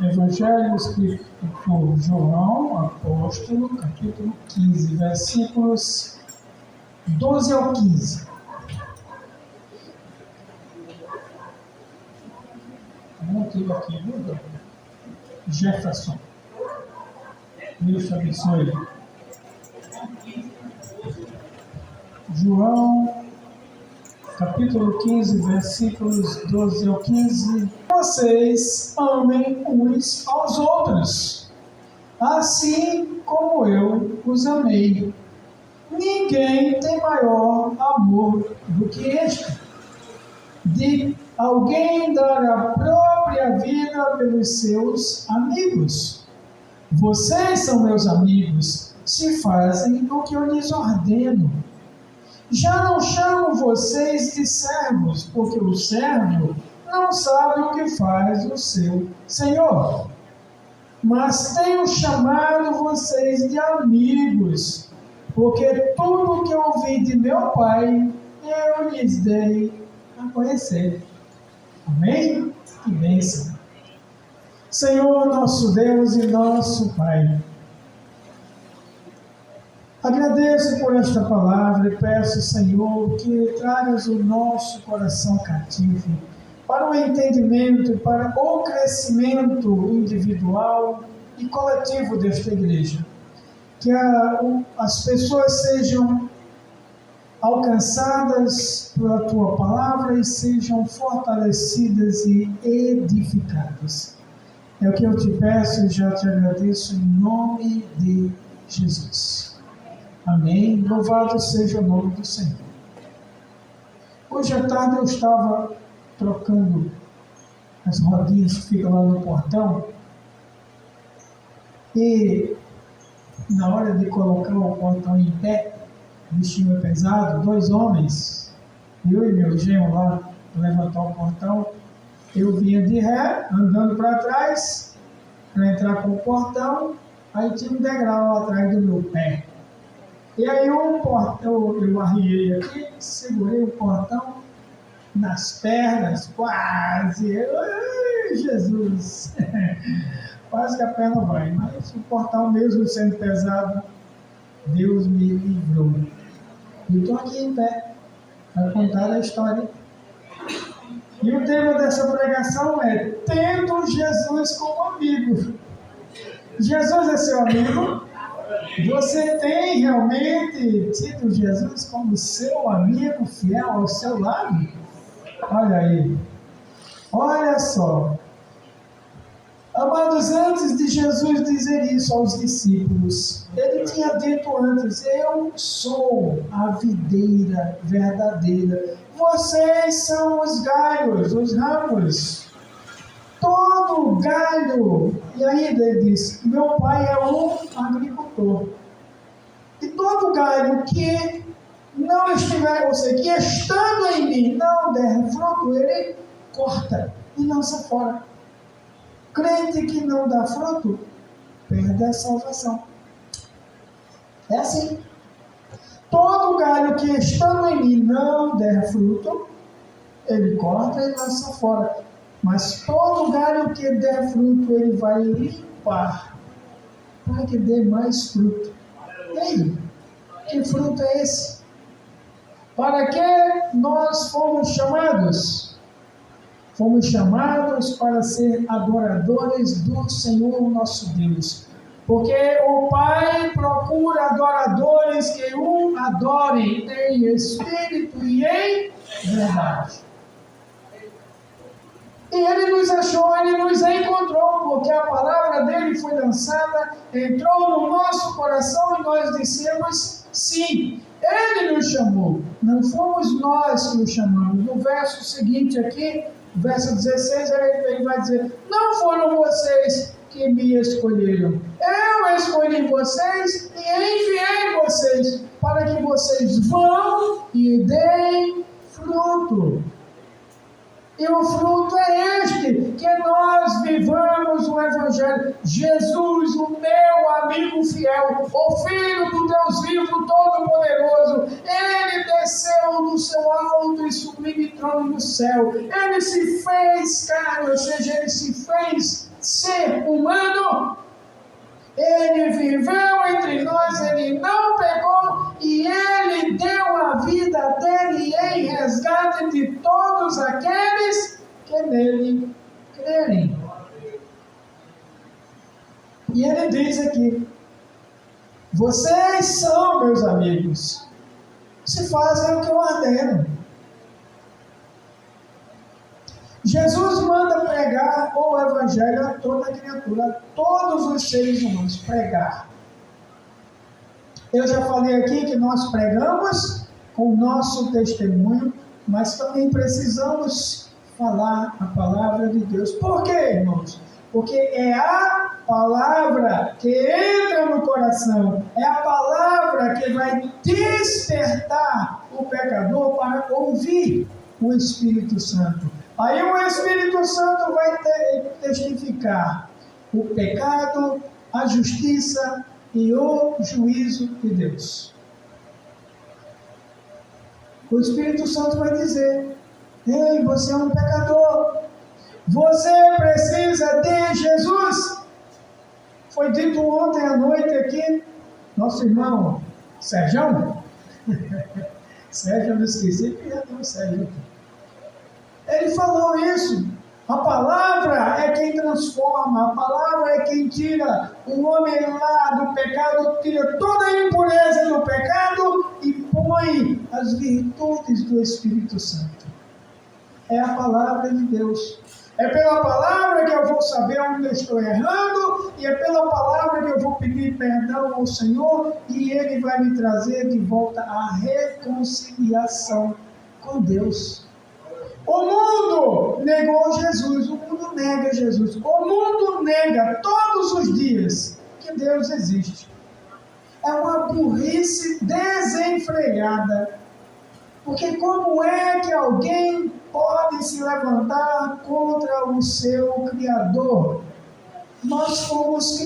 Evangelho escrito por João, apóstolo, capítulo 15, versículos 12 ao 15. Anotei aqui, viu? Jefferson. Deus te abençoe. João, capítulo 15, versículos 12 ao 15. Vocês amem uns aos outros, assim como eu os amei. Ninguém tem maior amor do que este, de alguém dar a própria vida pelos seus amigos. Vocês são meus amigos, se fazem o que eu lhes ordeno. Já não chamo vocês de servos, porque o servo não sabe o que faz o seu senhor. Mas tenho chamado vocês de amigos, porque tudo que ouvi de meu Pai, eu lhes dei a conhecer. Amém? Que bênção. Senhor, nosso Deus e nosso Pai, agradeço por esta palavra e peço, Senhor, que tragas o nosso coração cativo para o entendimento, para o crescimento individual e coletivo desta igreja. Que as pessoas sejam alcançadas pela Tua palavra e sejam fortalecidas e edificadas. É o que eu te peço e já te agradeço em nome de Jesus. Amém. Louvado seja o nome do Senhor. Hoje à tarde eu estava trocando as rodinhas que ficam lá no portão e na hora de colocar o portão em pé, o bichinho é pesado, 2 homens, eu e meu genro lá, levantar o portão, eu vinha de ré, andando para trás, para entrar com o portão, aí tinha um degrau atrás do meu pé. E aí o portão, eu arriei aqui, segurei o portão nas pernas, quase, ai, Jesus, quase que a perna vai, mas o portão mesmo sendo pesado, Deus me livrou. Eu estou aqui em pé, para contar a história. E o tema dessa pregação é tendo Jesus como amigo. Jesus é seu amigo? Você tem realmente tido Jesus como seu amigo fiel ao seu lado? Olha aí. Olha só. Amados, antes de Jesus dizer isso aos discípulos, ele tinha dito antes: eu sou a videira verdadeira. Vocês são os galhos, os ramos. Todo galho, e ainda ele diz, meu pai é um agricultor. E todo galho que não estiver, ou seja, que estando em mim não der fruto, ele corta e lança fora. Crente que não dá fruto, perde a salvação. É assim. Todo galho que estando em mim não der fruto, ele corta e lança fora. Mas todo galho que der fruto, ele vai limpar, para que dê mais fruto. E aí? Que fruto é esse? Para que nós fomos chamados? Fomos chamados para ser adoradores do Senhor nosso Deus. Porque o Pai procura adoradores que o adorem em espírito e em verdade. E Ele nos achou, Ele nos encontrou, porque a palavra dEle foi lançada, entrou no nosso coração e nós dissemos sim. Ele nos chamou, não fomos nós que o chamamos. No verso seguinte aqui, verso 16, ele vai dizer, não foram vocês que me escolheram. Eu escolhi vocês e enviei vocês para que vocês vão e deem fruto. E o fruto é este, que nós vivamos o Evangelho. Jesus, o meu amigo fiel, o Filho do Deus vivo, todo-poderoso, Ele desceu do seu alto e sublime trono no céu. Ele se fez carne, ou seja, Ele se fez ser ser humano. Ele viveu entre nós, ele não pecou e ele deu a vida dele em resgate de todos aqueles que nele crerem. E ele diz aqui: vocês são meus amigos, se fazem o que eu ordeno. Jesus manda pregar o evangelho a toda criatura, a todos os seres humanos, pregar. Eu já falei aqui que nós pregamos com o nosso testemunho, mas também precisamos falar a palavra de Deus. Por quê, irmãos? Porque é a palavra que entra no coração, é a palavra que vai despertar o pecador para ouvir o Espírito Santo. Aí o Espírito Santo vai testificar o pecado, a justiça e o juízo de Deus. O Espírito Santo vai dizer: ei, você é um pecador, você precisa de Jesus. Foi dito ontem à noite aqui, nosso irmão Sérgio, Sérgio, eu não esqueci que já tem o Sérgio aqui. Ele falou isso. A palavra é quem transforma, a palavra é quem tira o homem lá do pecado, tira toda a impureza do pecado e põe as virtudes do Espírito Santo. É a palavra de Deus. É pela palavra que eu vou saber onde eu estou errando, e é pela palavra que eu vou pedir perdão ao Senhor, e Ele vai me trazer de volta a reconciliação com Deus. O mundo negou Jesus, o mundo nega Jesus, o mundo nega todos os dias que Deus existe. É uma burrice desenfreada, porque como é que alguém pode se levantar contra o seu Criador? Nós fomos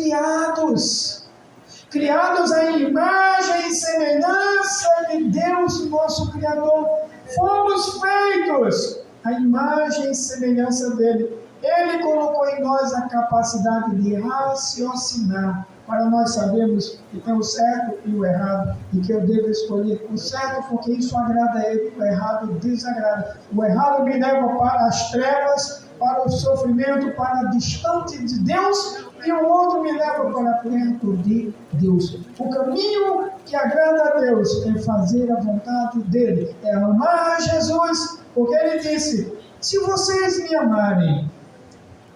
criados à imagem e semelhança de Deus, nosso Criador. Fomos feitos à imagem e semelhança dele. Ele colocou em nós a capacidade de raciocinar, para nós sabermos que tem o certo e o errado, e que eu devo escolher o certo porque isso agrada a ele, o errado desagrada. O errado me leva para as trevas, para o sofrimento, para distante de Deus, e o outro me leva para perto de Deus. O caminho que agrada a Deus é fazer a vontade dele, é amar Jesus, porque ele disse: se vocês me amarem,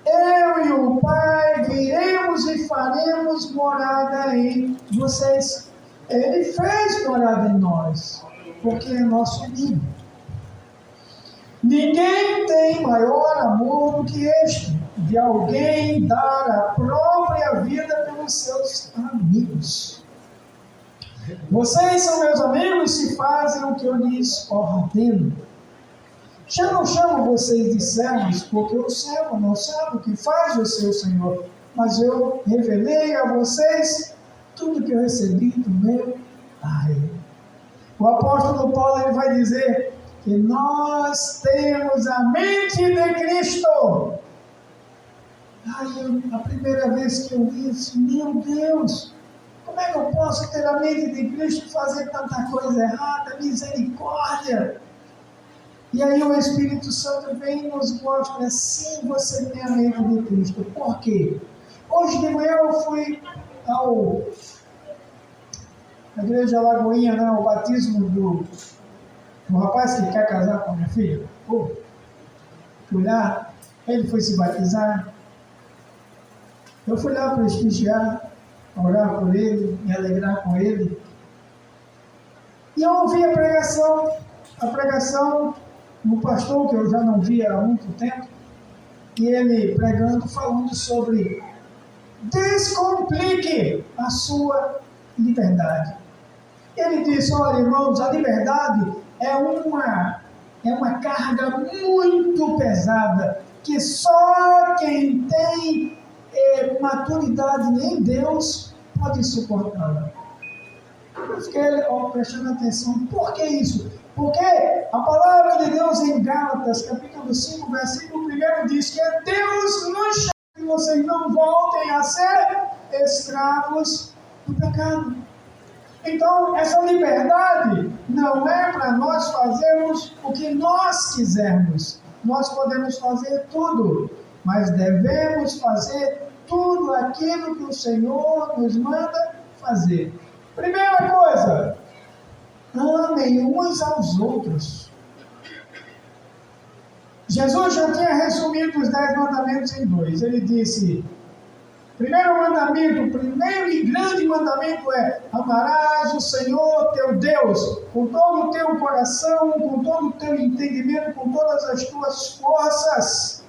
eu e o Pai viremos e faremos morada em vocês. Ele fez morada em nós, porque é nosso amigo. Ninguém tem maior amor do que este, de alguém dar a própria vida pelos seus amigos. Vocês são meus amigos se fazem o que eu lhes ordeno. Já não chamo vocês de servos, porque o servo não sabe o que faz o seu Senhor, mas eu revelei a vocês tudo que eu recebi do meu Pai. O apóstolo Paulo ele vai dizer que nós temos a mente de Cristo. A primeira vez que eu vi isso, meu Deus, como é que eu posso ter a mente de Cristo e fazer tanta coisa errada? Misericórdia! E aí o Espírito Santo vem e nos mostra: sim, você tem a mente de Cristo. Por quê? Hoje de manhã eu fui à igreja Lagoinha, né, o batismo do rapaz que quer casar com a minha filha. Fui lá, ele foi se batizar. Eu fui lá prestigiar, orar por ele, me alegrar com ele. E eu ouvi a pregação do pastor, que eu já não via há muito tempo, e ele pregando, falando sobre descomplique a sua liberdade. Ele disse: olha, irmãos, a liberdade é uma carga muito pesada, que só quem tem maturidade em Deus pode suportá-la. Eu fiquei prestando atenção. Por que isso? Porque a palavra de Deus em Gálatas, capítulo 5, versículo 1, diz que Deus nos vocês não voltem a ser escravos do pecado. Então, essa liberdade não é para nós fazermos o que nós quisermos. Nós podemos fazer tudo, mas devemos fazer tudo aquilo que o Senhor nos manda fazer. Primeira coisa, amem uns aos outros. Jesus já tinha resumido os 10 mandamentos em 2. Ele disse: primeiro mandamento, o primeiro e grande mandamento é: amarás o Senhor teu Deus com todo o teu coração, com todo o teu entendimento, com todas as tuas forças.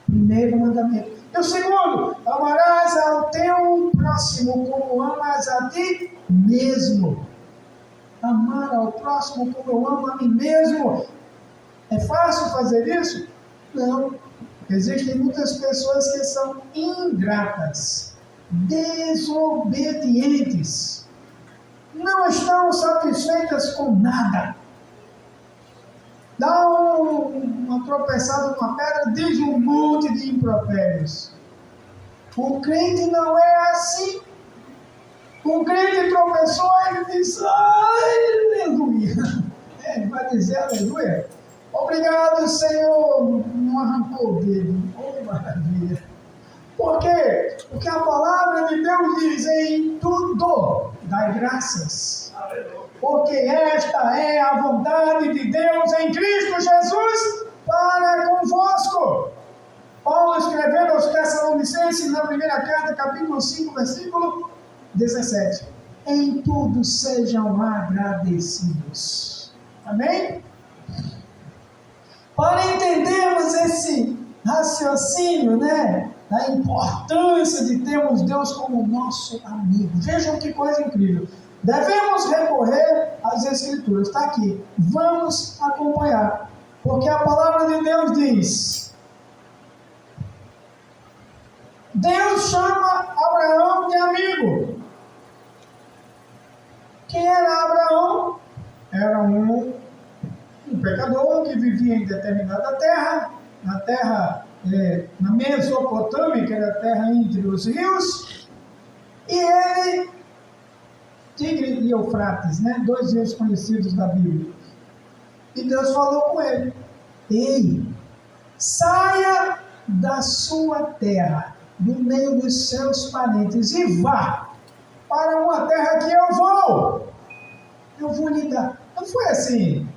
Primeiro mandamento. E o segundo: amarás ao teu próximo como amas a ti mesmo. Amar ao próximo como eu amo a mim mesmo. É fácil fazer isso? Não. Existem muitas pessoas que são ingratas, desobedientes, não estão satisfeitas com nada. Dá uma tropeçada numa pedra, diz um monte de impropérios. O crente não é assim. O crente tropeçou e ele diz: ai, aleluia. Ele vai dizer aleluia. Obrigado, Senhor, não arrancou o dedo. Oh, maravilha. Por quê? Porque a palavra de Deus diz: em tudo dai graças. Porque esta é a vontade de Deus em Cristo Jesus para convosco. Paulo escrevendo aos Tessalonicenses na primeira carta, capítulo 5, versículo 17. Em tudo sejam agradecidos. Amém? Para entendermos esse raciocínio, da importância de termos Deus como nosso amigo. Vejam que coisa incrível. Devemos recorrer às Escrituras. Está aqui. Vamos acompanhar. Porque a palavra de Deus diz: Deus chama Abraão de amigo. Quem era Abraão? Era um pecador que vivia em determinada terra, na Mesopotâmia, que era a terra entre os rios, e ele, Tigre e Eufrates, 2 rios conhecidos da Bíblia. E Deus falou com ele: ei, saia da sua terra, do meio dos seus parentes, e vá para uma terra que eu vou lhe dar. Não foi assim: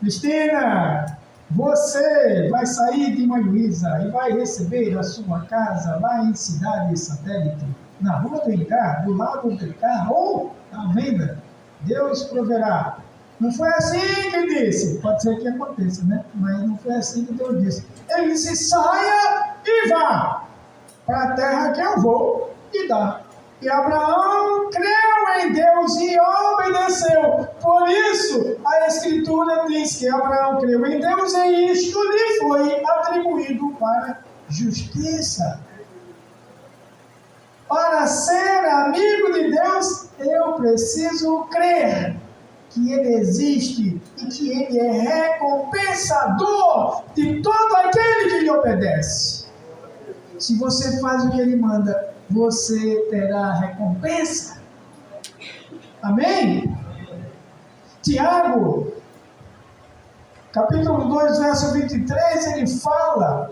Cristina, você vai sair de Manhuíza e vai receber a sua casa lá em Cidade Satélite, na rua do Encar, do lado do Encar, ou à venda. Deus proverá. Não foi assim que ele disse. Pode ser que aconteça, mas não foi assim que Deus disse. Ele disse: saia e vá para a terra que eu vou lhe dar. E Abraão creu em Deus e obedeceu. Por isso, a Escritura diz que Abraão creu em Deus e isto lhe foi atribuído para justiça. Para ser amigo de Deus, eu preciso crer que Ele existe e que Ele é recompensador de todo aquele que lhe obedece. Se você faz o que Ele manda, você terá recompensa. Amém? Tiago, capítulo 2, verso 23, ele fala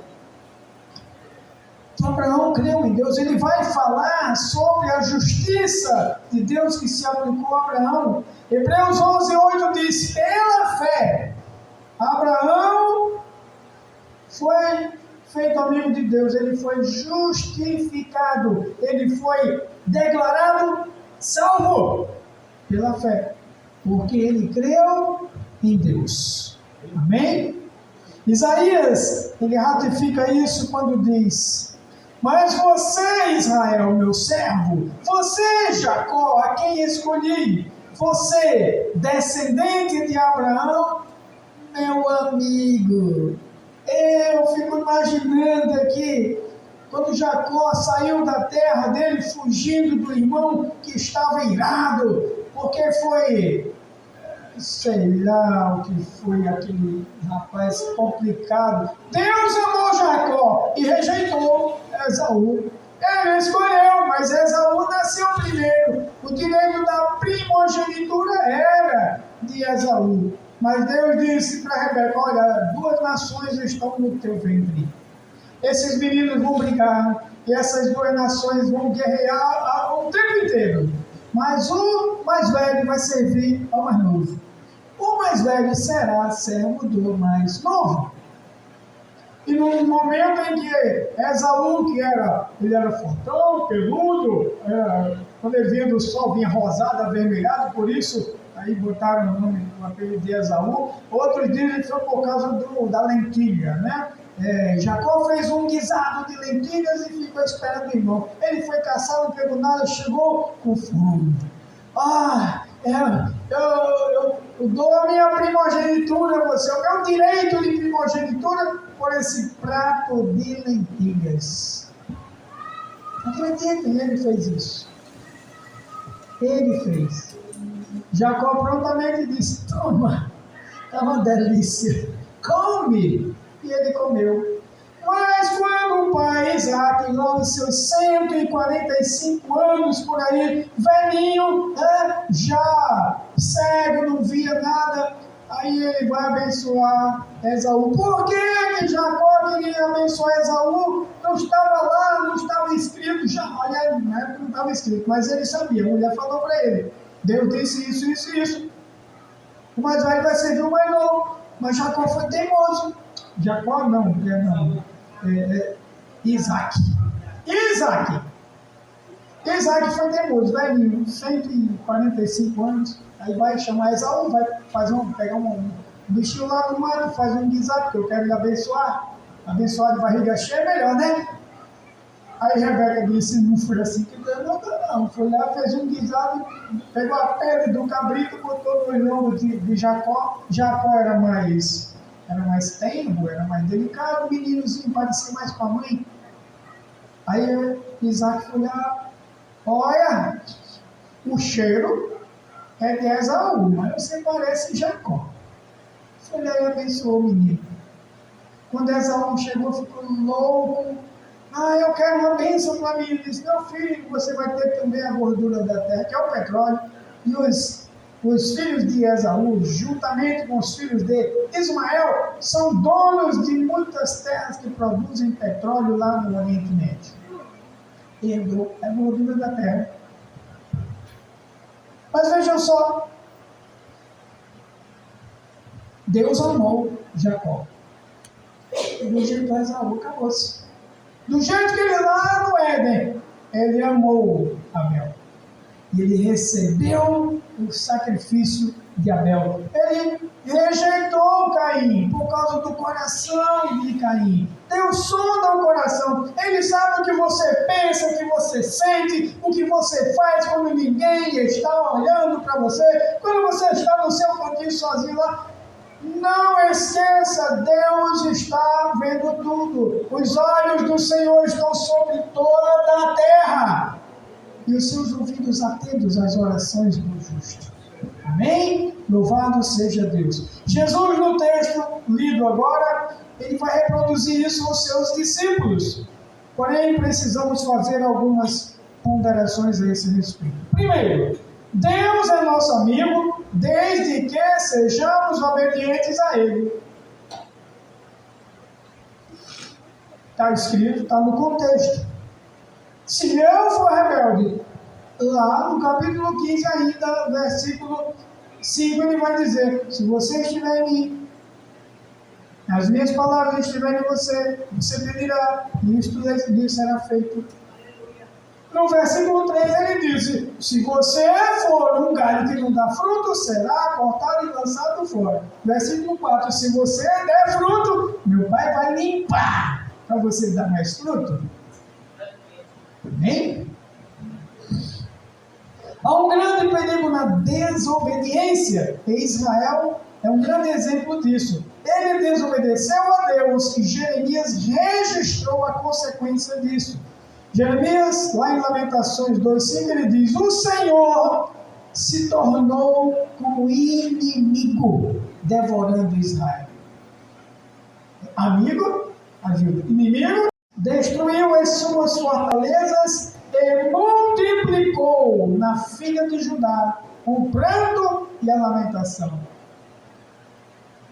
que Abraão creu em Deus. Ele vai falar sobre a justiça de Deus que se aplicou a Abraão. Hebreus 11, 8 diz: pela fé, Abraão foi feito amigo de Deus, ele foi justificado, ele foi declarado salvo pela fé, porque ele creu em Deus. Amém? Isaías, ele ratifica isso quando diz: mas você, Israel, meu servo, você, Jacó, a quem escolhi, você, descendente de Abraão, meu amigo. Eu fico imaginando aqui, quando Jacó saiu da terra dele, fugindo do irmão que estava irado, porque foi, sei lá o que foi aquele rapaz complicado. Deus amou Jacó e rejeitou Esaú. Ele escolheu, mas Esaú nasceu primeiro. O direito da primogenitura era de Esaú. Mas Deus disse para Rebeca: olha, 2 nações estão no teu ventre. Esses meninos vão brigar, e essas 2 nações vão guerrear o tempo inteiro. Mas o mais velho vai servir ao mais novo. O mais velho será servo do mais novo. E no momento em que Esaú, ele era fortão, peludo, quando ele vinha do sol, vinha rosado, avermelhado, por isso aí botaram o nome, o apelido de Esaú. Outros dizem que foi por causa da lentilha, né? Jacó fez um guisado de lentilhas e ficou esperando o irmão. Ele foi caçar, não pegou nada, chegou com fome. Eu dou a minha primogenitura a você, o meu direito de primogenitura por esse prato de lentilhas. Acreditem, ele fez isso. Ele fez. Jacó prontamente disse: toma, é uma delícia, come. E ele comeu. Mas quando o pai Isaac, logo seus 145 anos por aí, velhinho, já cego, não via nada, aí ele vai abençoar Esaú. Por que Jacó queria abençoar Esaú? Não estava lá, não estava escrito, olha, não estava escrito, mas ele sabia, a mulher falou para ele: Deus disse isso, isso, isso. O mais velho vai servir o mais novo. Mas Jacó foi teimoso. Jacó não. Isaac foi teimoso, velhinho, 145 anos. Aí vai chamar Esaú, vai pegar um bichinho lá no mato, faz um guisado, porque eu quero lhe abençoar. Abençoar de barriga cheia é melhor, né? Aí Rebeca disse: não foi assim que Deus não. Foi lá, fez um guisado, pegou a pele do cabrito, botou no lombo de Jacó. Jacó era mais tenro, era mais delicado, o meninozinho parecia mais com a mãe. Aí Isaac foi lá: olha, o cheiro é de Esaú, mas você parece Jacó. Foi lá e abençoou o menino. Quando Esaú chegou, ficou louco. Eu quero uma bênção para mim. Ele disse: meu filho, você vai ter também a gordura da terra, que é o petróleo. E os filhos de Esaú, juntamente com os filhos de Ismael, são donos de muitas terras que produzem petróleo lá no Oriente Médio. E herdou a gordura da terra. Mas vejam só, Deus amou Jacó. Ele rejeitou Esaú, acabou-se. Do jeito que ele lá no Éden, ele amou Abel. E ele recebeu o sacrifício de Abel. Ele rejeitou Caim por causa do coração de Caim. Deus sonda o coração. Ele sabe o que você pensa, o que você sente, o que você faz quando ninguém está olhando para você, quando você está no seu cantinho sozinho lá. Não esqueça, Deus está vendo tudo. Os olhos do Senhor estão sobre toda a terra. E os seus ouvidos atentos às orações do justo. Amém? Louvado seja Deus. Jesus, no texto lido agora, ele vai reproduzir isso aos seus discípulos. Porém, precisamos fazer algumas ponderações a esse respeito. Primeiro, Deus é nosso amigo desde que sejamos obedientes a Ele. Está escrito, está no contexto. Se eu for rebelde, lá no capítulo 15 ainda, versículo 5, ele vai dizer: se você estiver em mim, as minhas palavras estiverem em você, você pedirá, e isto lhe será feito. No versículo 3 ele disse: se você for um galho que não dá fruto, será cortado e lançado fora. Versículo 4: se você der fruto, meu Pai vai limpar para você dar mais fruto. Amém? Há um grande perigo na desobediência, e Israel é um grande exemplo disso. Ele desobedeceu a Deus e Jeremias registrou a consequência disso. Jeremias, lá em Lamentações 2,5, ele diz: o Senhor se tornou como inimigo, devorando Israel. Amigo, ajuda. Inimigo, destruiu as suas a filha de Judá, com o pranto e a lamentação.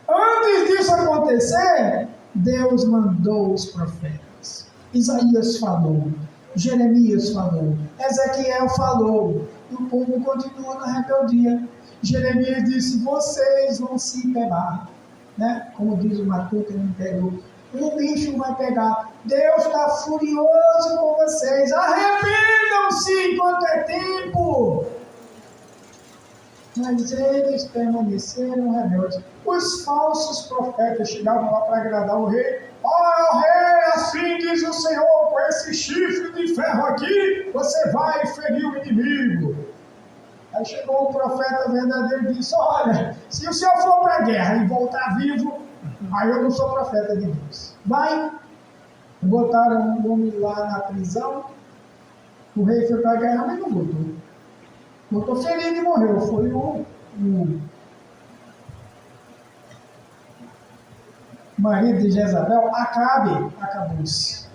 Antes disso acontecer, Deus mandou os profetas. Isaías falou, Jeremias falou, Ezequiel falou, e o povo continua na rebeldia. Jeremias disse: vocês vão se pegar, né? Como diz o Matu, que não pegou. O bicho vai pegar. Deus está furioso com vocês. Arrependam-se enquanto é tempo. Mas eles permaneceram rebeldes. Os falsos profetas chegavam lá para agradar o rei. Ó rei, assim diz o Senhor, com esse chifre de ferro aqui, você vai ferir o inimigo. Aí chegou o profeta verdadeiro e disse: olha, se o senhor for para a guerra e voltar vivo, aí eu não sou profeta de Deus. Vai. Botaram um homem lá na prisão. O rei foi para a guerra, mas não botou. Botou ferido e morreu. Foi o marido de Jezabel. Acabou-se.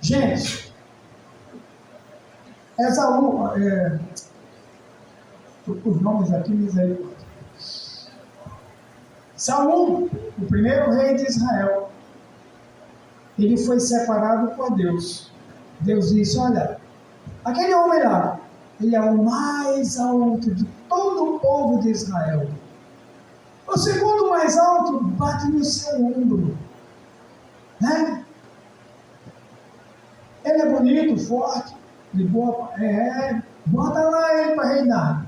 Gente, Esaú, os nomes aqui, misericórdia. Saul, o primeiro rei de Israel, ele foi separado por Deus. Deus disse: olha, aquele homem lá, ele é o mais alto de todo o povo de Israel. O segundo mais alto bate no seu ombro, né? Ele é bonito, forte, de boa, bota lá ele para reinar.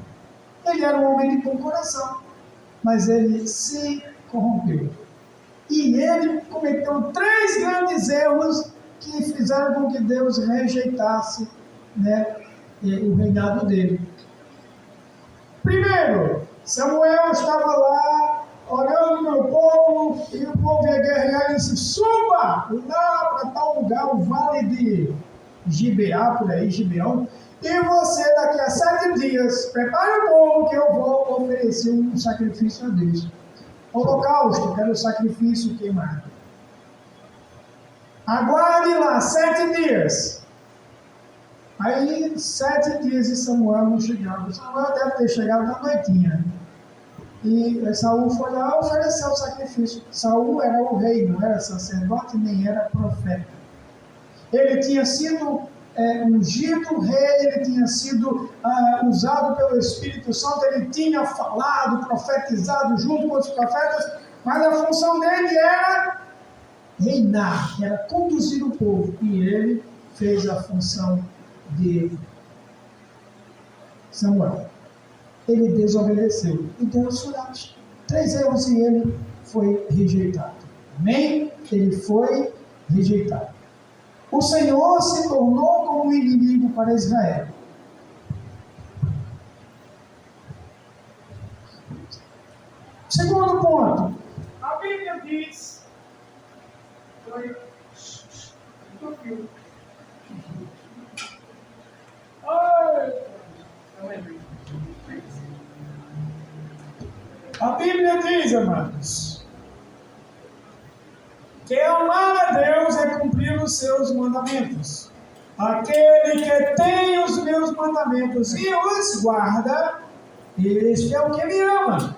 Ele era um homem de bom coração, mas ele se corrompeu. E ele cometeu 3 grandes erros que fizeram com que Deus rejeitasse, né, o reinado dele. Primeiro, Samuel estava lá orando pelo povo, e o povo ia guerrear e disse: suba lá para tal lugar, o vale de Gibeá, por aí, Gibeão, e você daqui a 7 dias prepare o povo que eu vou oferecer um sacrifício a Deus. Holocausto, que era o sacrifício queimado. Aguarde lá 7 dias. Aí 7 dias e Samuel não chegava. Samuel deve ter chegado na noitinha. E Saul foi lá oferecer o sacrifício. Saul era o rei, não era sacerdote, nem era profeta. Ele tinha sido ungido rei, ele tinha sido usado pelo Espírito Santo, ele tinha falado, profetizado junto com os profetas, mas a função dele era reinar, era conduzir o povo, e ele fez a função de Samuel. Ele desobedeceu, e Deus foi lá, 3 erros e ele foi rejeitado. Amém? Ele foi rejeitado. O Senhor se tornou como um inimigo para Israel. Segundo ponto, a Bíblia diz: a Bíblia diz, amados, que amar a Deus é cumprir os seus mandamentos. Aquele que tem os meus mandamentos e os guarda, este é o que me ama.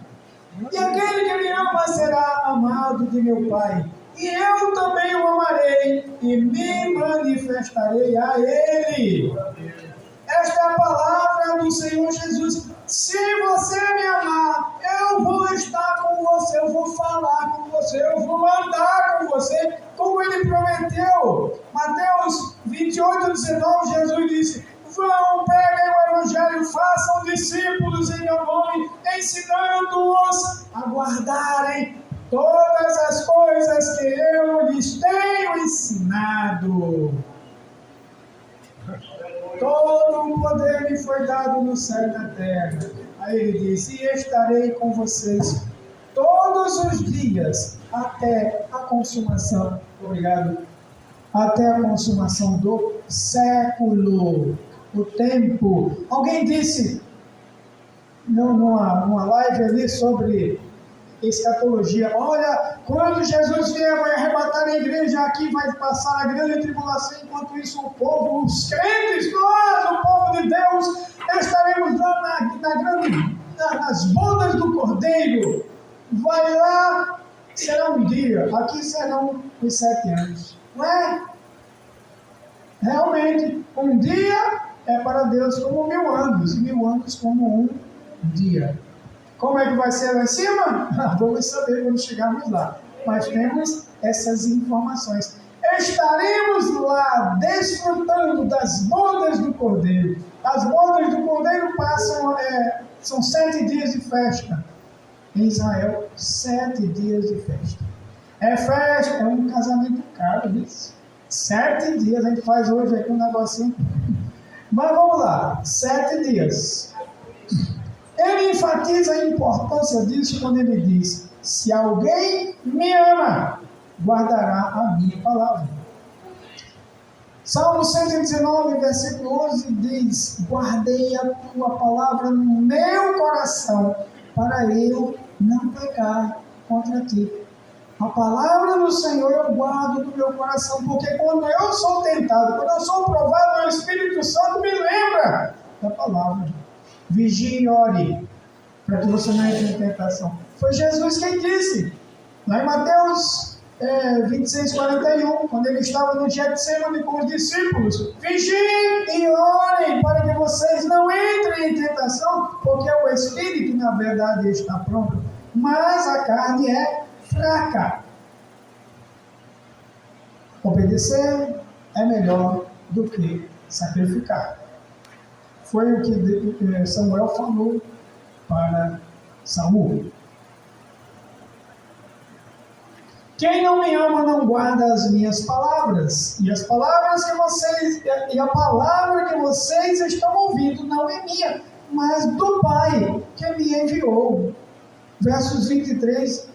E aquele que me ama será amado de meu Pai. E eu também o amarei e me manifestarei a ele. Esta é a palavra do Senhor Jesus. Se você me amar, eu vou estar com você, eu vou falar com você, eu vou andar com você, como ele prometeu. Mateus 28:19, Jesus disse: vão, preguem o Evangelho, façam discípulos em meu nome, ensinando-os a guardarem todas as coisas que eu lhes tenho ensinado. Todo o poder me foi dado no céu e na terra. Aí ele disse: e estarei com vocês todos os dias, até a consumação. Obrigado. Até a consumação do século. O tempo. Alguém disse numa live ali sobre escatologia. Olha, quando Jesus vier, vai arrebatar a igreja aqui, vai passar a grande tribulação. Enquanto isso, o povo, os crentes, nós, o povo de Deus, estaremos lá nas bodas do Cordeiro. Vai lá, será um dia, aqui serão os 7 anos. Não é? Realmente, um dia é para Deus como 1000 anos, e 1000 anos como um dia. Como é que vai ser lá em cima? Vamos saber quando chegarmos lá. Mas temos essas informações. Estaremos lá desfrutando das bodas do Cordeiro. As bodas do Cordeiro são 7 dias de festa. Em Israel, 7 dias de festa. É festa, é um casamento caro isso. 7 dias, a gente faz hoje aqui um negocinho. Mas vamos lá, 7 dias. Ele enfatiza a importância disso quando ele diz: se alguém me ama, guardará a minha palavra. Salmo 119, versículo 11 diz: guardei a tua palavra no meu coração, para eu não pecar contra ti. A palavra do Senhor eu guardo no meu coração, porque quando eu sou tentado, quando eu sou provado, o Espírito Santo me lembra da palavra. Vigie e ore, para que você não entre em tentação. Foi Jesus quem disse, lá em Mateus 26:41, quando ele estava no Getsemane com os discípulos: vigiem e orem para que vocês não entrem em tentação, porque o Espírito, na verdade, está pronto, mas a carne é fraca. Obedecer é melhor do que sacrificar. Foi o que Samuel falou para Saul. Quem não me ama não guarda as minhas palavras, e a palavra que vocês estão ouvindo não é minha, mas do Pai que me enviou. Versos 23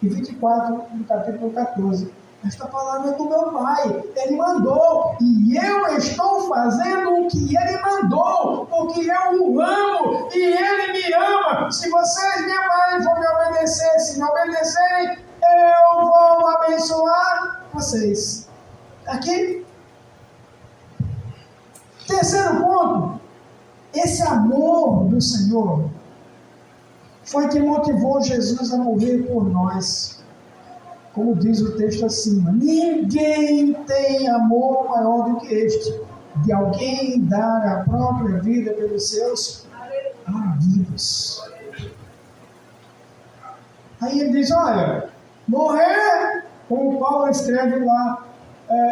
e 24 do capítulo 14. Esta palavra é do meu Pai, Ele mandou, e eu estou fazendo o que Ele mandou, porque eu o amo, e Ele me ama. Se vocês me amarem, vão me obedecer. Se me obedecerem, eu vou abençoar vocês. Aqui. Terceiro ponto. Esse amor do Senhor foi que motivou Jesus a morrer por nós. Como diz o texto acima: ninguém tem amor maior do que este, de alguém dar a própria vida pelos seus amigos. Aí ele diz: olha, morrer, como Paulo escreve lá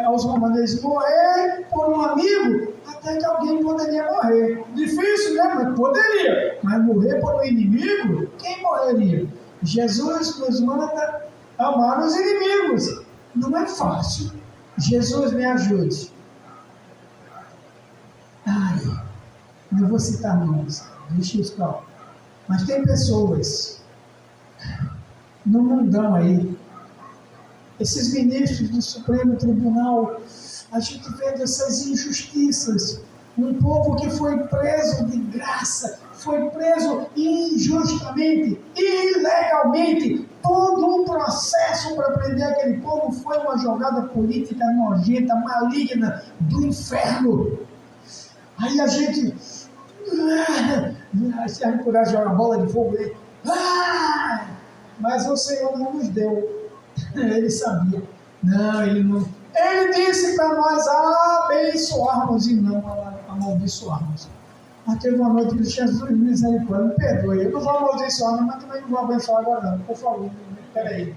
aos Romanos, morrer por um amigo, até que alguém poderia morrer. Difícil, né? Mas poderia. Mas morrer por um inimigo, quem morreria? Jesus nos manda amar os inimigos. Não é fácil. Jesus me ajude. Não vou citar nomes, deixa isso pra lá. Mas tem pessoas no mundão aí, esses ministros do Supremo Tribunal, a gente vê essas injustiças. Um povo que foi preso de graça, foi preso injustamente, ilegalmente. Todo um processo para prender aquele povo foi uma jogada política nojenta, maligna, do inferno. Aí a gente se arrancurar, joga a bola de fogo aí. Mas o Senhor não nos deu. Ele sabia. Não, Ele não. Ele disse para nós abençoarmos e não amaldiçoarmos. Mas teve uma noite que Jesus, misericórdia, me perdoe. Eu não vou amaldiçoar, mas também não vou abençoar agora não. Por favor, peraí.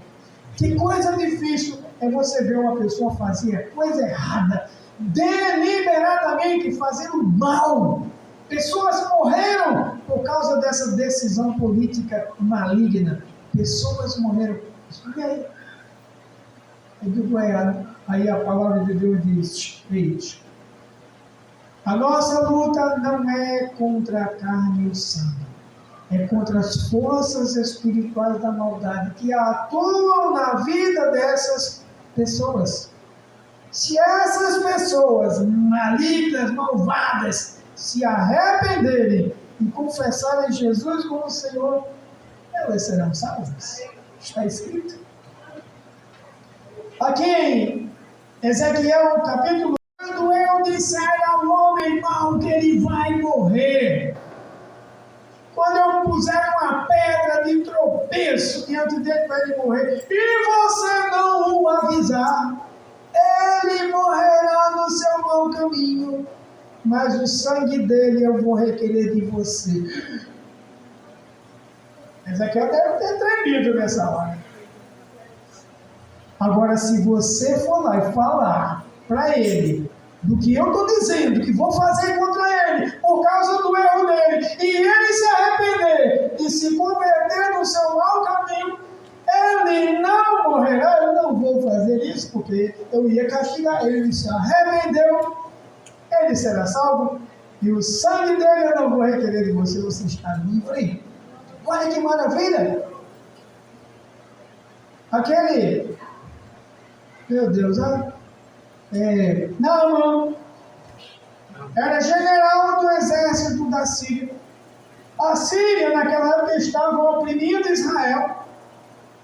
Que coisa difícil é você ver uma pessoa fazer coisa errada, deliberadamente fazendo mal. Pessoas morreram por causa dessa decisão política maligna. Pessoas morreram. E aí? Eu digo, aí a palavra de Deus diz: eis, a nossa luta não é contra a carne e o sangue, é contra as forças espirituais da maldade que atuam na vida dessas pessoas. Se essas pessoas malignas, malvadas, se arrependerem e confessarem Jesus como Senhor, elas serão salvas. Está escrito. Aqui em Ezequiel capítulo, quando eu disser ao homem mau que ele vai morrer, quando eu puser uma pedra de tropeço diante dele para ele morrer, e você não o avisar, ele morrerá no seu mau caminho, mas o sangue dele eu vou requerer de você. Ezequiel deve ter tremido nessa hora. Agora, se você for lá e falar para ele do que eu estou dizendo, que vou fazer contra ele, por causa do erro dele, e ele se arrepender e se converter no seu mau caminho, ele não morrerá. Eu não vou fazer isso, porque eu ia castigar ele. Ele se arrependeu, ele será salvo, e o sangue dele eu não vou requerer de você, você está livre. Olha que maravilha! Aquele, meu Deus, Naamã era general do exército da Síria. A Síria, naquela época, estava oprimindo Israel,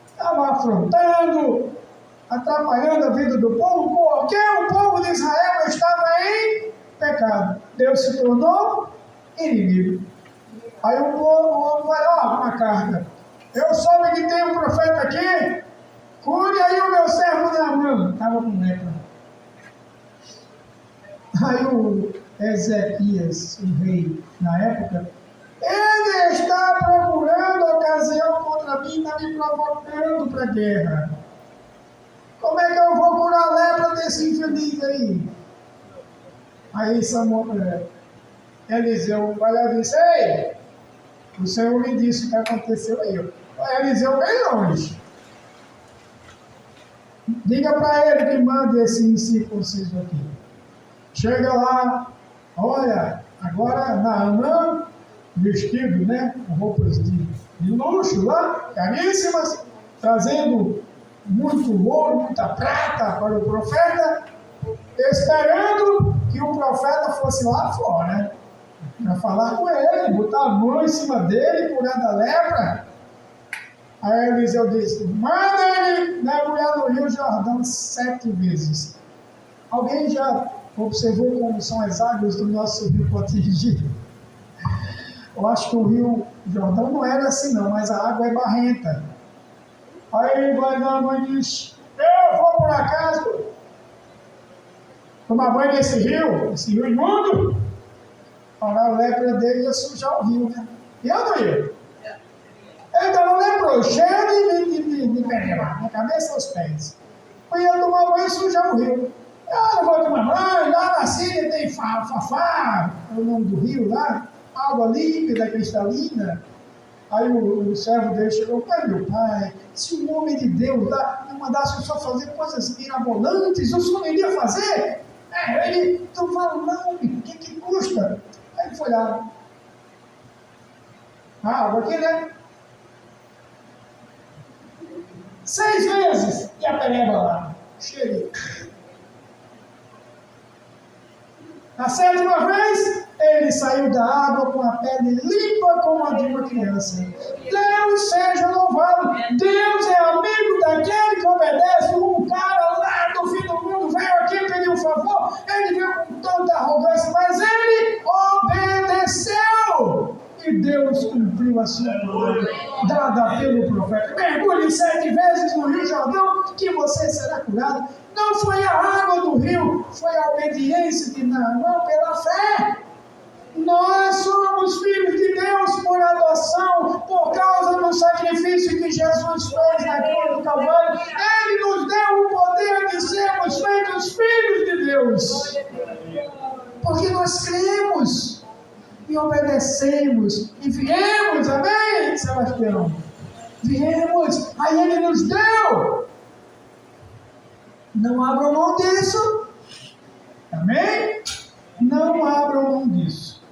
estava afrontando, atrapalhando a vida do povo, porque o povo de Israel estava em pecado. Deus se tornou inimigo. Aí o povo vai lá, uma carta. Eu soube que tem um profeta aqui, cure aí o meu servo Naamã. Estava com lepra. Aí o Ezequias, o rei, na época, ele está procurando ocasião contra mim, está me provocando para a guerra. Como é que eu vou curar a lepra desse infeliz aí? Aí Eliseu vai lá e diz: ei, o Senhor me disse o que aconteceu aí. Eliseu bem longe. Diga para ele que mande esse incircunciso aqui. Chega lá, olha, agora Naamã, vestido, né, com roupas de luxo lá, caríssimas, trazendo muito ouro, muita prata para o profeta, esperando que o profeta fosse lá fora, né, para falar com ele, botar a mão em cima dele, curar da lepra. Aí Eliseu disse: manda ele mergulhar no Rio Jordão 7 vezes. Alguém já observou como são as águas do nosso rio Potengi? Eu acho que o Rio Jordão não era assim não, mas a água é barrenta. Aí ele vai dar uma e diz: eu vou por acaso tomar banho nesse esse rio imundo, para a lepra dele ia sujar o rio, né? E eu não ia. Ele estava leproso, cheio de veneno, na cabeça aos pés. Eu ia tomar banho e sujar o rio. Eu não vou tomar banho, lá na Síria tem Fafá, é o nome do rio lá, água límpida, cristalina. Aí o servo dele chegou: pai, meu pai, se um homem de Deus lá me mandasse o senhor fazer coisas mirabolantes, o senhor não iria fazer? Ele então fala: não, o que custa? Aí ele foi lá. A água aqui, né? 6 vezes, e a pereba lá, cheia. Na 7ª vez, ele saiu da água com a pele limpa como a de uma criança. Deus seja louvado. Deus é amigo daquele que obedece. Um cara lá do fim do mundo veio aqui pedir um favor. Ele veio com tanta arrogância, mas ele obedeceu. E Deus cumpriu a sua palavra dada pelo profeta. Mergulhe 7 vezes no Rio Jordão, que você será curado. Não foi a água do rio, foi a obediência de Naamã pela fé. Nós somos filhos de Deus por adoção, por causa do sacrifício que Jesus fez na cruz do Calvário. Ele nos deu o poder de sermos feitos filhos de Deus. Porque nós cremos e obedecemos e viemos, amém, Sebastião? Viemos, aí ele nos deu. Não abram mão disso, amém? Não abram mão disso,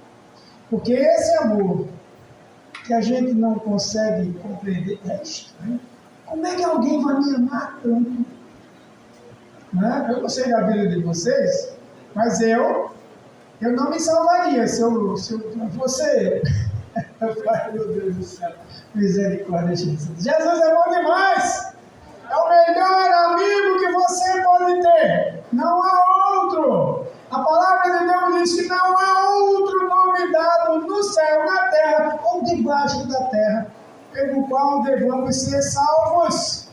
porque esse amor que a gente não consegue compreender é estranho. Como é que alguém vai me amar tanto? Né? Eu não sei da vida de vocês, mas eu não me salvaria se eu fosse Pai, meu Deus do céu. Misericórdia, Jesus. Jesus é bom demais. É o melhor amigo que você pode ter. Não há outro. A palavra de Deus diz que não há outro nome dado no céu, na terra ou debaixo da terra, pelo qual devamos ser salvos.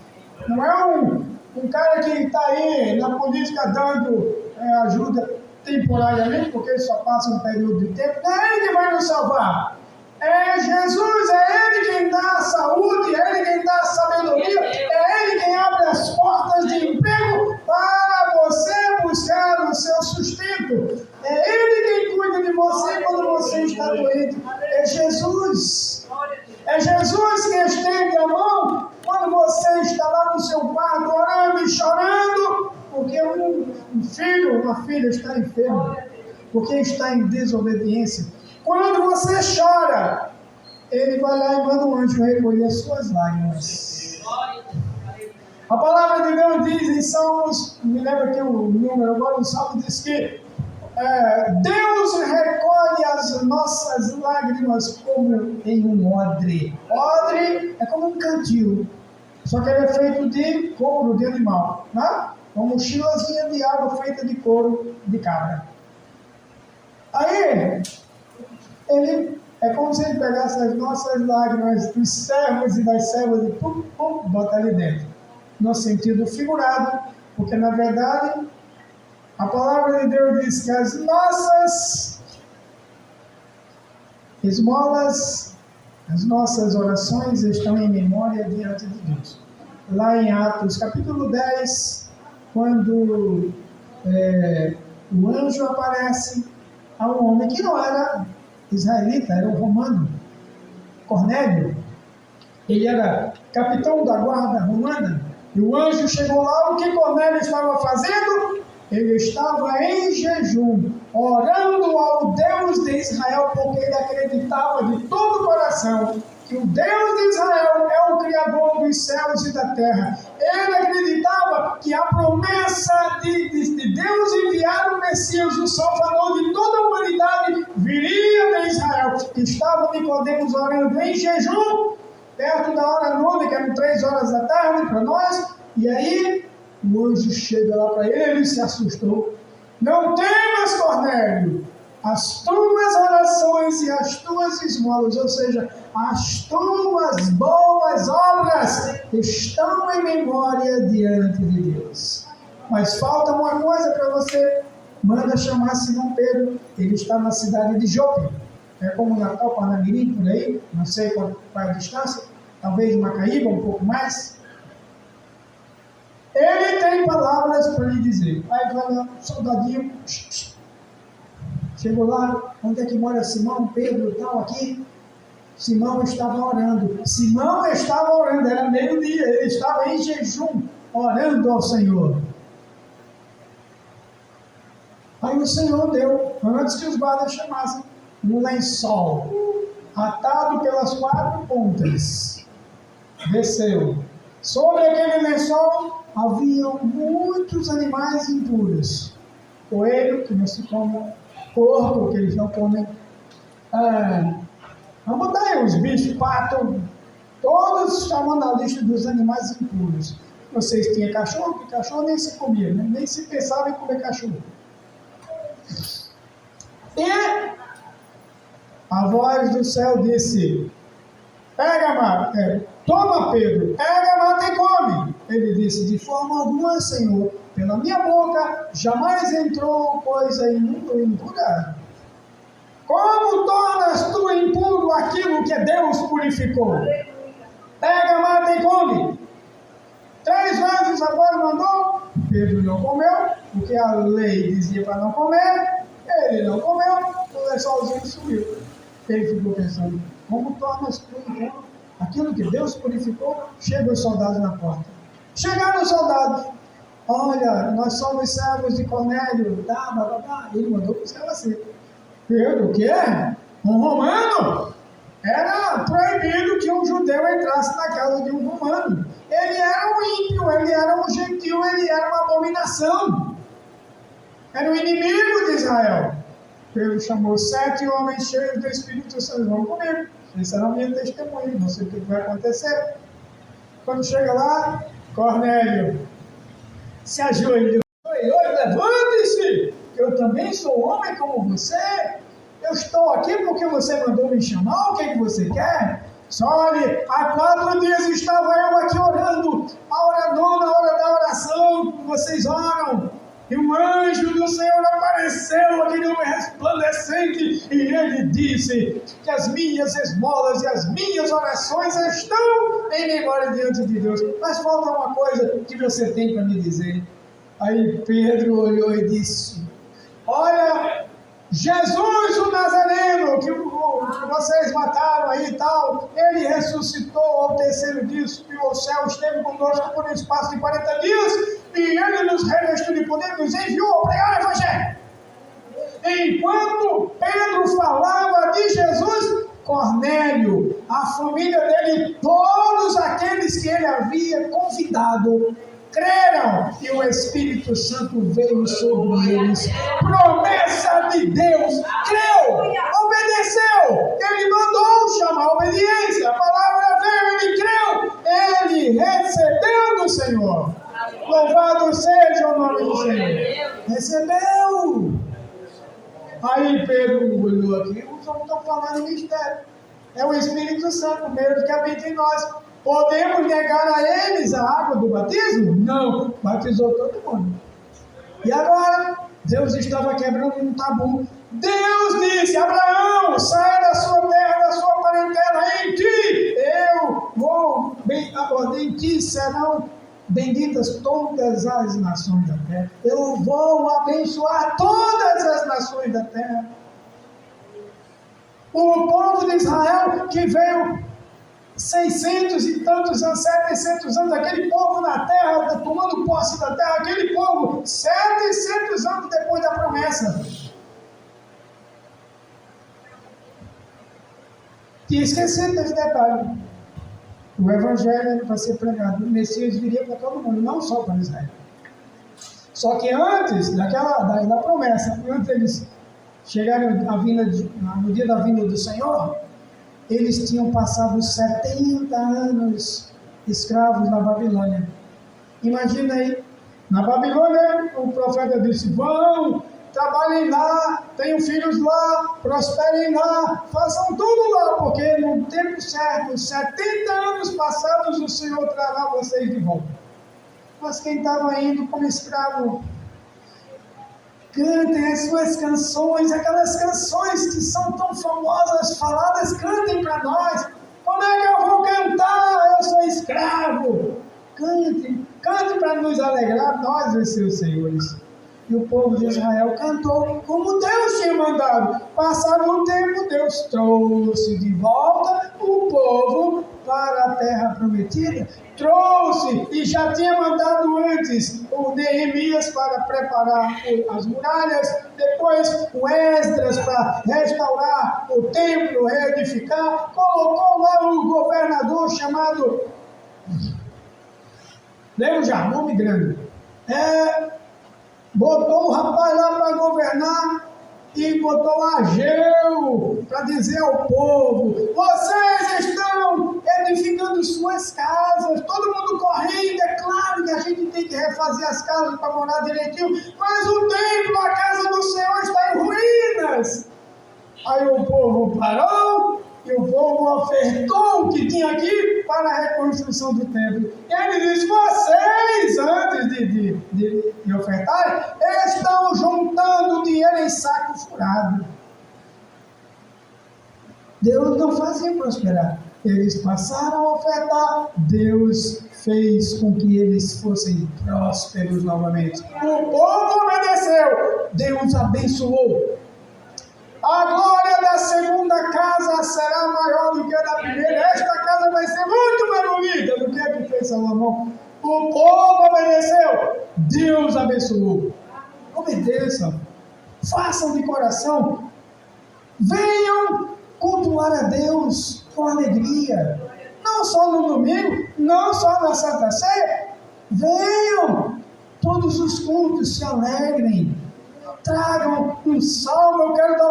Não é um cara que está aí na política dando ajuda temporariamente, porque ele só passa um período de tempo. Não é ele que vai nos salvar. É Jesus, é Ele quem dá a saúde, é Ele quem dá a sabedoria, é Ele quem abre as portas de emprego para você buscar o seu sustento. É Ele quem cuida de você quando você está doente. É Jesus. É Jesus que estende a mão quando você está lá no seu quarto orando e chorando, porque um filho, uma filha está enfermo, porque está em desobediência. Quando você chora, Ele vai lá e manda um anjo recolher as suas lágrimas. A palavra de Deus diz em Salmos, me lembra aqui o número agora, o Salmo diz que Deus recolhe as nossas lágrimas como em um odre. Odre é como um cantil, só que ele é feito de couro de animal, né? Uma mochilazinha de água feita de couro de cabra. Aí, ele é como se ele pegasse as nossas lágrimas dos servos e das servas e bota ali dentro. No sentido figurado, porque na verdade a palavra de Deus diz que as nossas esmolas, as nossas orações estão em memória diante de Deus. Lá em Atos capítulo 10, quando o anjo aparece a um homem que não era israelita, era um romano, Cornélio. Ele era capitão da guarda romana. E o anjo chegou lá, o que Cornélio estava fazendo? Ele estava em jejum, orando ao Deus de Israel, porque ele acreditava de todo o coração que o Deus de Israel é o Criador dos céus e da terra. Ele acreditava que a promessa de Deus enviar o Messias, o Salvador de toda a humanidade, viria de Israel. Estava Nicodemos orando em jejum, perto da hora nona, que eram 3 horas da tarde para nós, e aí o anjo chega lá para ele, ele se assustou. Não temas, Cornélio, as tuas orações e as tuas esmolas, ou seja, as tuas boas obras estão em memória diante de Deus. Mas falta uma coisa para você. Manda chamar Simão Pedro, ele está na cidade de Jope. É como Natal, Parnamirim, por aí, não sei qual é a distância, talvez Macaíba, um pouco mais. Ele tem palavras para lhe dizer. Aí vai lá, soldadinho, chegou lá, onde é que mora Simão, Pedro e tal, aqui? Simão estava orando. Simão estava orando, era meio-dia, ele estava em jejum, orando ao Senhor. Aí o Senhor deu, antes que os guardas chamassem, um lençol, atado pelas 4 pontas. Desceu. Sobre aquele lençol havia muitos animais impuros. Coelho, que não se come, porco, que eles não comem. Vamos botar aí os bichos, pato, todos estavam na lista dos animais impuros. Vocês tinham cachorro, que cachorro nem se comia, né? Nem se pensava em comer cachorro. E a voz do céu disse: toma Pedro, pega, mata e come. Ele disse: de forma alguma, Senhor, pela minha boca jamais entrou coisa imunda ou impura. Como tornas tu impuro aquilo que Deus purificou? Pega, mata e come. 3 vezes agora mandou, Pedro não comeu, porque a lei dizia para não comer, ele não comeu, o lençolzinho sumiu. Ele ficou pensando: como tornas tu impuro aquilo que Deus purificou? Chegam os soldados na porta. Chegaram os soldados. Olha, nós somos servos de Cornélio. Ele mandou buscar você. Pedro, o quê? Um romano? Era proibido que um judeu entrasse na casa de um romano. Ele era um ímpio, ele era um gentil, ele era uma abominação. Era o inimigo de Israel. Pedro chamou 7 homens cheios do Espírito Santo. Vão comigo. Vocês serão minha testemunha. Não sei o que vai acontecer. Quando chega lá, Cornélio se ajoelhou. Oi, levante-se! Eu também sou homem como você. Eu estou aqui porque você mandou me chamar. O que você quer? Olhe, há 4 dias estava eu aqui orando. A hora nona, a hora da oração. Vocês oram. E um anjo do Senhor apareceu, aquele homem resplandecente, e ele disse que as minhas esmolas e as minhas orações estão em memória diante de Deus. Mas falta uma coisa que você tem para me dizer. Aí Pedro olhou e disse: olha, Jesus o Nazareno, que vocês mataram aí e tal, ele ressuscitou ao 3º dia, subiu ao céu, esteve conosco por um espaço de 40 dias, e ele nos revestiu de poder, nos enviou a pregar o Evangelho. Enquanto Pedro falava de Jesus, Cornélio, a família dele, todos aqueles que ele havia convidado, creram e o Espírito Santo veio sobre eles. Promessa de Deus. Creu, obedeceu. Ele mandou chamar a obediência. A palavra veio, ele creu. Ele recebeu do Senhor. Louvado seja o nome do Senhor. Recebeu. Aí Pedro olhou aqui. Os homens estão falando em mistério. É o Espírito Santo mesmo que habita em nós. Podemos negar a eles a água do batismo? Não, batizou todo mundo. E agora, Deus estava quebrando um tabu. Deus disse: Abraão, saia da sua terra, da sua parentela, em ti eu vou, em ti serão benditas todas as nações da terra. Eu vou abençoar todas as nações da terra. O povo de Israel que veio 600 e tantos anos, 700 anos, aquele povo na terra, tomando posse da terra, aquele povo, 700 anos depois da promessa. Tinha esquecido desse detalhe. O Evangelho era para ser pregado, o Messias viria para todo mundo, não só para Israel. Só que antes da promessa, antes eles chegarem no dia da vinda do Senhor, eles tinham passado 70 anos escravos na Babilônia. Imagina aí, na Babilônia, o profeta disse: vão, trabalhem lá, tenham filhos lá, prosperem lá, façam tudo lá, porque no tempo certo, 70 anos passados, o Senhor trará vocês de volta. Mas quem estava indo como escravo, cantem as suas canções, aquelas canções que são tão famosas, faladas, cantem para nós. Como é que eu vou cantar? Eu sou escravo. Cantem para nos alegrar, nós e seus senhores. E o povo de Israel cantou como Deus tinha mandado. Passado um tempo, Deus trouxe de volta o povo para a terra prometida. Trouxe e já tinha mandado antes o Neemias para preparar as muralhas, depois o Esdras para restaurar o templo, reedificar, colocou lá um governador chamado, lembra já, nome grande, botou o rapaz lá para governar e botou Ageu para dizer ao povo: vocês estão edificando suas casas, todo mundo correndo. É claro que a gente tem que refazer as casas para morar direitinho, mas o templo, a casa do Senhor está em ruínas. Aí o povo parou e o povo ofertou o que tinha aqui para a reconstrução do templo. E ele disse: vocês, antes de ofertarem, estão juntando dinheiro em saco furado. Deus não fazia prosperar. Eles passaram a ofertar, Deus fez com que eles fossem prósperos novamente. O povo obedeceu, Deus abençoou. A glória da segunda casa será maior do que a da primeira. Esta casa vai ser muito mais bonita do que a que fez Salomão. O povo obedeceu, Deus abençoou. Obedeçam, façam de coração, venham cultuar a Deus com alegria, não só no domingo, não só na Santa Ceia. Venham, todos os cultos se alegrem, tragam um salmo. Eu quero dar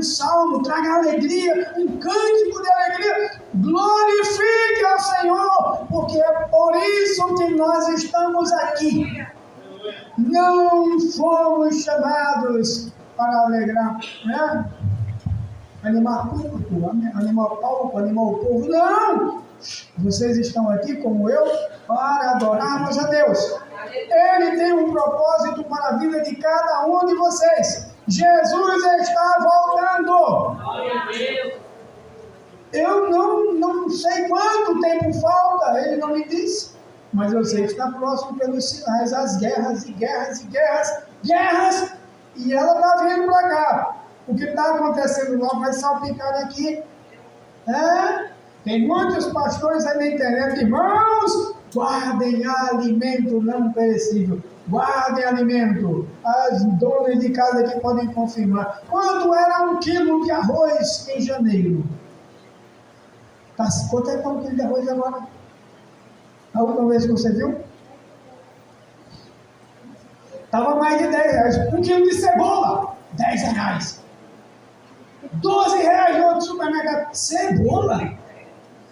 salmo, traga alegria, um cântico de alegria. Glorifique ao Senhor, porque é por isso que nós estamos aqui. Não fomos chamados para alegrar, né? Animar público, animar palco, animar o povo. Não! Vocês estão aqui, como eu, para adorarmos a Deus. Ele tem um propósito para a vida de cada um de vocês. Jesus está voltando. Eu não sei quanto tempo falta, ele não me disse. Mas eu sei que está próximo pelos sinais, as guerras e guerras e guerras. E ela está vindo para cá. O que está acontecendo lá vai salpicar aqui. Tem muitos pastores aí na internet, irmãos, guardem alimento não perecível. Guardem alimento. As donas de casa aqui podem confirmar. Quanto era 1 quilo de arroz em janeiro? Quanto é que está 1 quilo de arroz agora? A última vez que você viu? Estava mais de 10 reais. 1 quilo de cebola, 10 reais. 12 reais no outro supermercado. Cebola?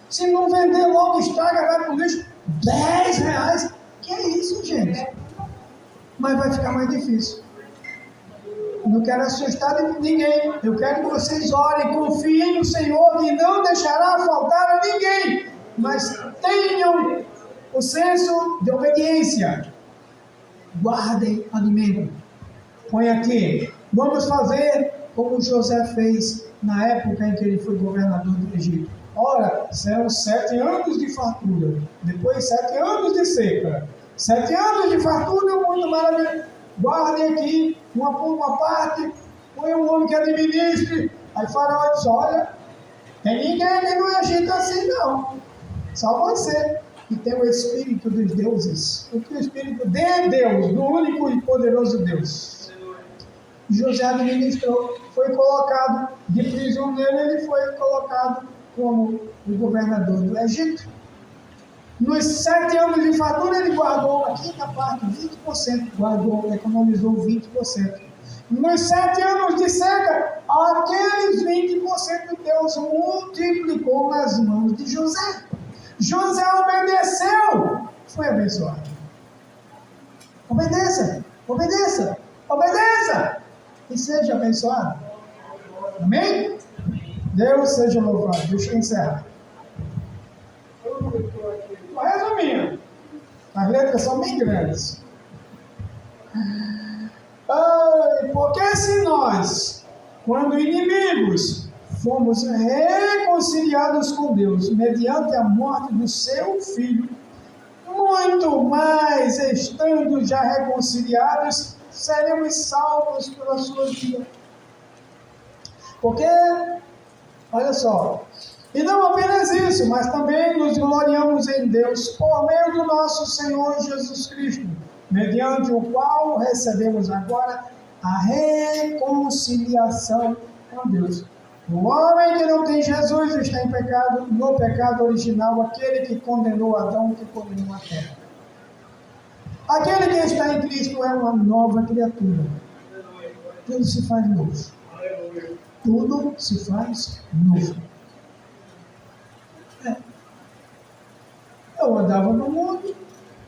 Se não vender logo, estraga, vai pro lixo. 10 reais. Que é isso, gente? Mas vai ficar mais difícil. Não quero assustar ninguém. Eu quero que vocês orem, confiem no Senhor, que não deixará faltar a ninguém. Mas tenham o senso de obediência. Guardem alimento. Põe aqui. Vamos fazer como José fez na época em que ele foi governador do Egito. Ora, serão 7 anos de fartura. Depois 7 anos de seca. 7 anos de fartura, muito maravilhoso. Guardem aqui, uma parte, põe um homem que administre. Aí Faraó diz, olha, tem ninguém aqui no Egito assim não. Só você, que tem o Espírito dos deuses. O Espírito de Deus, do único e poderoso Deus. José administrou, foi colocado de prisioneiro, ele foi colocado como o governador do Egito. Nos 7 anos de fartura, ele guardou a quinta parte, 20%, guardou, economizou 20%. Nos 7 anos de seca, aqueles 20% Deus multiplicou nas mãos de José. José obedeceu, foi abençoado. Obedeça, obedeça, obedeça e seja abençoado. Amém? Deus seja louvado. Deixa eu encerrar. Resumindo, as letras são bem grandes. Porque se nós, quando inimigos, fomos reconciliados com Deus mediante a morte do seu Filho, muito mais, estando já reconciliados, seremos salvos pela sua vida. Porque, olha só, e não apenas isso, mas também nos gloriamos em Deus por meio do nosso Senhor Jesus Cristo, mediante o qual recebemos agora a reconciliação com Deus. O homem que não tem Jesus está em pecado, no pecado original, aquele que condenou Adão, que condenou a terra. Aquele que está em Cristo é uma nova criatura. Tudo se faz novo. Tudo se faz novo. Eu andava no mundo,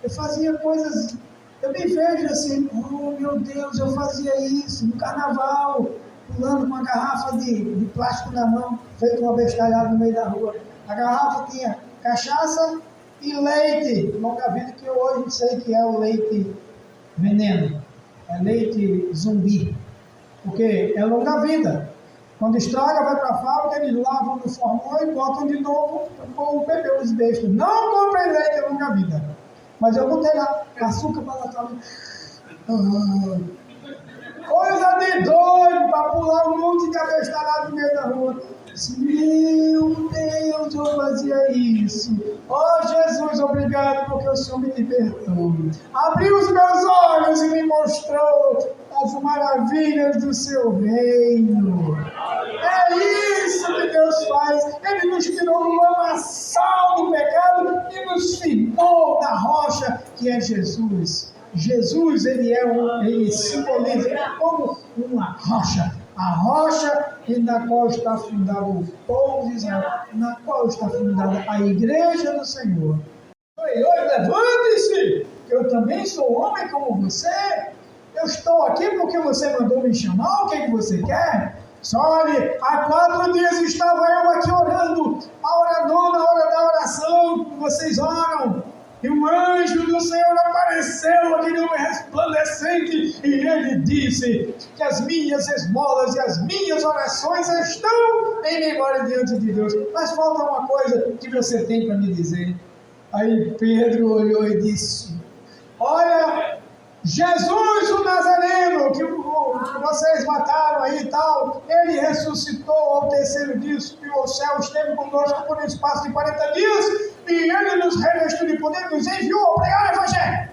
eu fazia coisas, eu me vejo assim, oh meu Deus, eu fazia isso no carnaval, pulando com uma garrafa de plástico na mão, feito uma bestalhada no meio da rua. A garrafa tinha cachaça e leite, longa vida, que eu hoje sei que é o leite veneno, é leite zumbi, porque é longa vida. Quando estraga, vai para a fábrica, eles lavam no formol e botam de novo para beber os bestos. Não comprem leite longa vida. Mas eu botei lá, açúcar para lavar. Coisa de doido para pular um monte de abestalhado no meio da rua. Meu Deus, eu fazia isso. Oh Jesus, obrigado porque o Senhor me libertou. Abriu os meus olhos e me mostrou as maravilhas do seu reino. É isso que Deus faz. Ele nos tirou do lamaçal do pecado e nos firmou na rocha que é Jesus. Jesus, ele simboliza como uma rocha. a rocha e na qual está fundado o povo de Israel, na qual está fundada a igreja do Senhor. Oi, levante-se, eu também sou homem como você. Eu estou aqui porque você mandou me chamar, o que você quer? Só olhe, há 4 dias estava eu aqui orando, a hora nona, a hora da oração, que vocês oram, e um anjo do Senhor apareceu, aquele homem resplandecente, e ele disse que as minhas esmolas e as minhas orações estão em memória diante de Deus. Mas falta uma coisa que você tem para me dizer. Aí Pedro olhou e disse: olha, Jesus o Nazareno, que vocês mataram aí e tal, ele ressuscitou ao 3º dia, subiu ao céu, esteve conosco por um espaço de 40 dias, e ele nos revestiu de poder, nos enviou a pregar o Evangelho.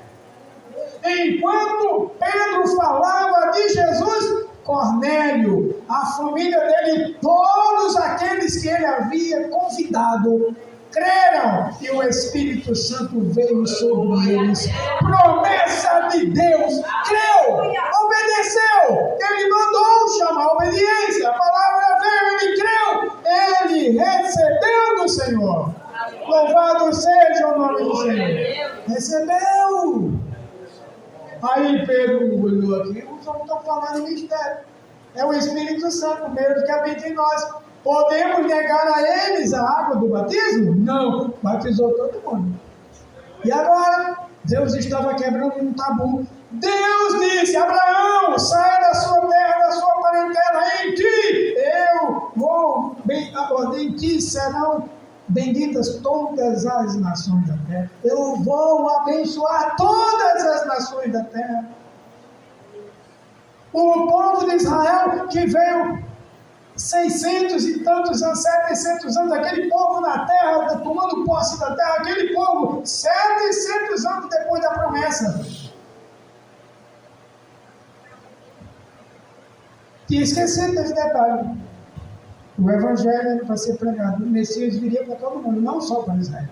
Enquanto Pedro falava de Jesus, Cornélio, a família dele, todos aqueles que ele havia convidado, creram e o Espírito Santo veio sobre eles. Promessa de Deus. Creu, obedeceu. Ele mandou chamar a obediência. A palavra veio, ele creu. Ele recebeu do Senhor. Louvado seja o nome do Senhor. Recebeu. Aí Pedro olhou aqui. Não estou falando em mistério. É o Espírito Santo mesmo que habita em nós. Podemos negar a eles a água do batismo? Não, batizou todo mundo. E agora, Deus estava quebrando um tabu. Deus disse: Abraão, saia da sua terra, da sua parentela, em ti eu vou, em ti serão benditas todas as nações da terra. Eu vou abençoar todas as nações da terra. O povo de Israel que veio 600 e tantos anos, 700 anos, aquele povo na terra, tomando posse da terra, aquele povo, 700 anos depois da promessa. Tinha esquecido desse detalhe. O Evangelho era para ser pregado, o Messias viria para todo mundo, não só para Israel.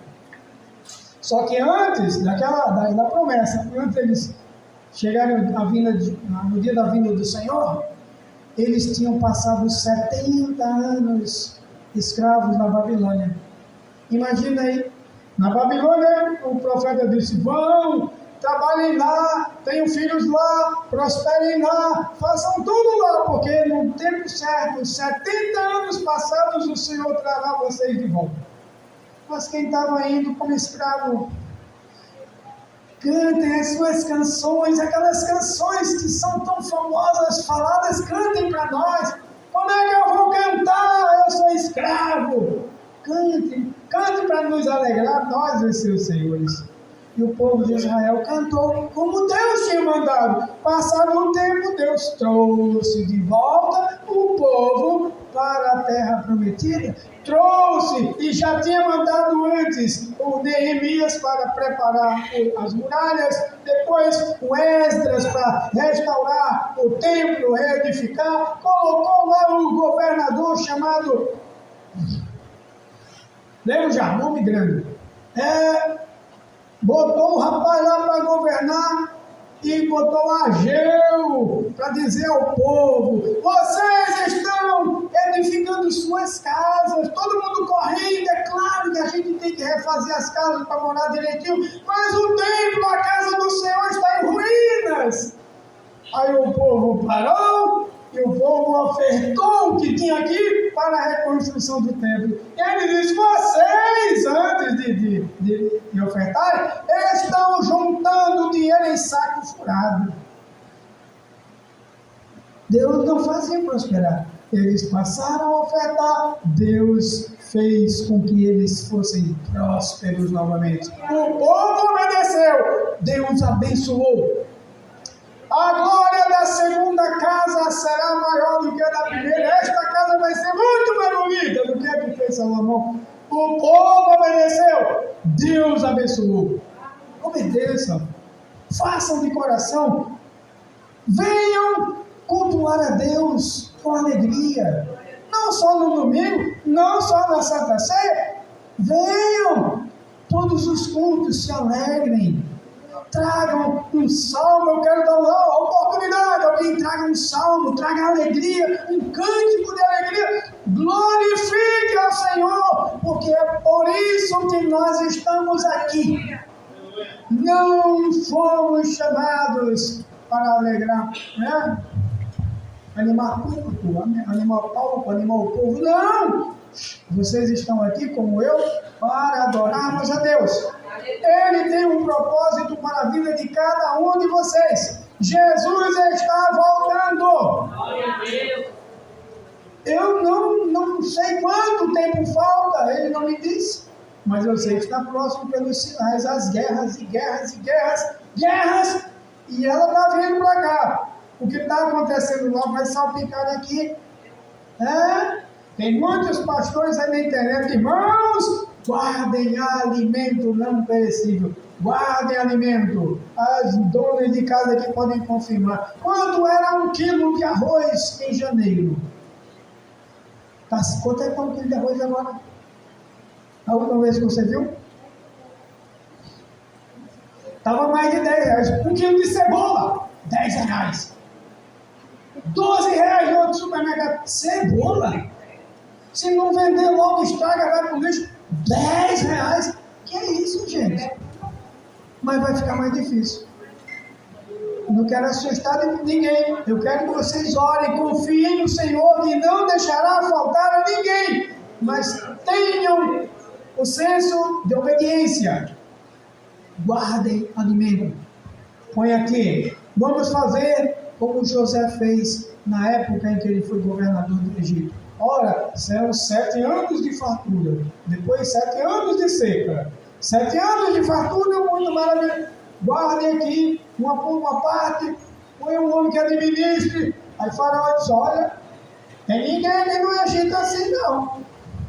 Só que antes da promessa, antes eles chegarem no dia da vinda do Senhor, eles tinham passado 70 anos escravos na Babilônia. Imagina aí, na Babilônia, o profeta disse: vão, trabalhem lá, tenham filhos lá, prosperem lá, façam tudo lá, porque no tempo certo, 70 anos passados, o Senhor trará vocês de volta. Mas quem estava indo como escravo, cantem as suas canções, aquelas canções que são tão famosas, faladas, cantem para nós. Como é que eu vou cantar? Eu sou escravo. Cante para nos alegrar, nós e seus senhores. E o povo de Israel cantou como Deus tinha mandado. Passado um tempo, Deus trouxe de volta o povo para a terra prometida. Trouxe e já tinha mandado antes o Neemias para preparar as muralhas, depois o Esdras para restaurar o templo, reedificar, colocou lá um governador chamado, lembra já, nome grande, botou o rapaz lá para governar e botou Ageu para dizer ao povo: vocês estão edificando suas casas, todo mundo correndo. É claro que a gente tem que refazer as casas para morar direitinho, mas o templo, a casa do Senhor está em ruínas. Aí o povo parou e o povo ofertou o que tinha aqui para a reconstrução do templo. E ele disse: vocês, antes de ofertarem, estão juntando dinheiro em saco furado. Deus não fazia prosperar. Eles passaram a ofertar, Deus fez com que eles fossem prósperos novamente. O povo obedeceu, Deus abençoou. A glória da segunda casa será maior do que a da primeira. Esta casa vai ser muito mais bonita do que a que fez Salomão. O povo obedeceu, Deus abençoou. Obedeçam, façam de coração, venham cultuar a Deus com alegria, não só no domingo, não só na Santa Ceia. Venham, todos os cultos se alegrem. tragam um salmo. Eu quero dar uma oportunidade. Alguém traga um salmo, traga alegria, um cântico de alegria. Glorifique ao Senhor, porque é por isso que nós estamos aqui. Não fomos chamados para alegrar, né? Animar público, animar palco, animar o povo. Não! Vocês estão aqui, como eu, para adorarmos a Deus. Ele tem um propósito para a vida de cada um de vocês. Jesus está voltando. Eu não sei quanto tempo falta, ele não me disse. Mas eu sei que está próximo pelos sinais, as guerras e guerras e guerras. E ela está vindo para cá. O que está acontecendo lá vai salpicar aqui. Tem muitos pastores aí na internet, irmãos, guardem alimento não perecível. Guardem alimento. As donas de casa aqui podem confirmar. Quanto era 1 quilo de arroz em janeiro? Quanto é que 1 quilo de arroz agora? A última vez que você viu? Estava mais de 10 reais. 1 quilo de cebola, 10 reais. 12 reais no outro supermercado. Cebola? Se não vender logo, estraga, vai para o lixo. 10 reais. Que é isso, gente? Mas vai ficar mais difícil. Não quero assustar ninguém. Eu quero que vocês orem, confiem no Senhor e não deixará faltar a ninguém. Mas tenham o senso de obediência. Guardem alimento. Põe aqui. Vamos fazer como José fez na época em que ele foi governador do Egito. Ora, serão 7 anos de fartura. Depois 7 anos de seca. 7 anos de fartura, muito maravilhoso. Guardem aqui uma parte. Põe um homem que administre. Aí Faraó diz, olha, tem ninguém aqui no Egito assim não.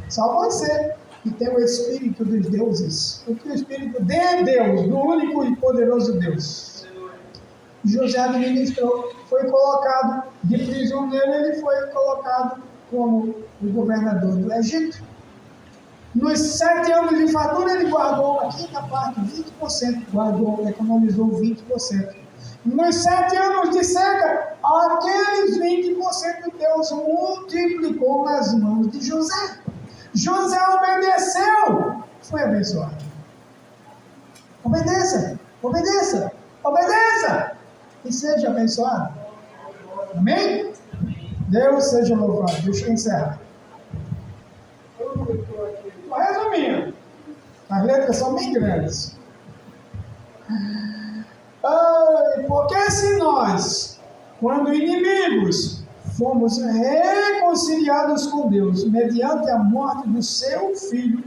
Só você. E tem o Espírito dos deuses. O Espírito de Deus, do único e poderoso Deus. José administrou, foi colocado de prisioneiro, ele foi colocado como o governador do Egito. Nos 7 anos de fartura, ele guardou a quinta parte, 20%. Guardou, economizou 20%. Nos 7 anos de seca, aqueles 20% Deus multiplicou nas mãos de José. José obedeceu, foi abençoado. Obedeça, obedeça, obedeça e seja abençoado. Amém? Deus seja louvado. Deixa eu encerrar. Estou resumindo. As letras são bem grandes. Porque se nós, quando inimigos, fomos reconciliados com Deus mediante a morte do seu Filho,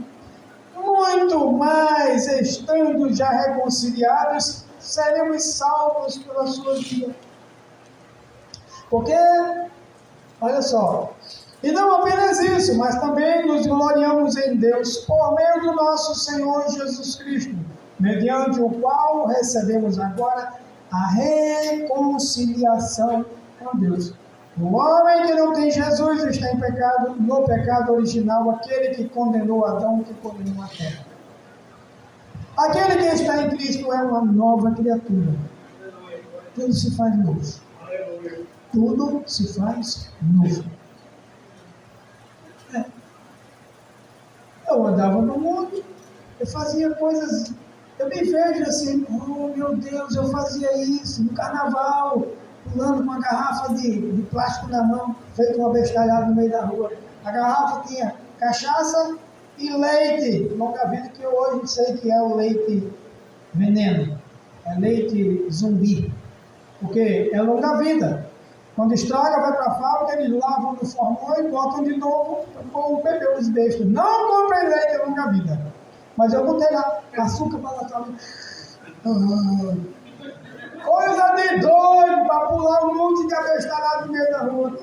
muito mais, estando já reconciliados, seremos salvos pela sua vida. Porque, olha só, e não apenas isso, mas também nos gloriamos em Deus por meio do nosso Senhor Jesus Cristo, mediante o qual recebemos agora a reconciliação com Deus. O homem que não tem Jesus está em pecado, no pecado original, aquele que condenou Adão, que condenou a terra. Aquele que está em Cristo é uma nova criatura. Tudo se faz novo. Tudo se faz novo. Eu andava no mundo, eu fazia coisas, eu me vejo assim, oh meu Deus, eu fazia isso no carnaval, pulando com uma garrafa de plástico na mão, feito uma bestalhada no meio da rua. A garrafa tinha cachaça e leite, longa vida, que eu hoje sei que é o leite veneno, é leite zumbi, porque é longa vida. Quando estraga, vai para a fábrica, eles lavam no formol e botam de novo com o bebê, os bestos. Não comprei leite longa vida, mas eu botei lá açúcar para latar. Coisa de doido para pular um monte de abestalhado no meio da rua.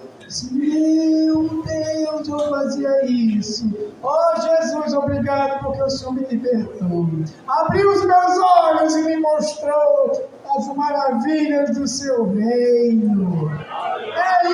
Meu Deus, eu fazia isso. Oh Jesus, obrigado porque o Senhor me libertou. Abriu os meus olhos e me mostrou as maravilhas do seu reino. É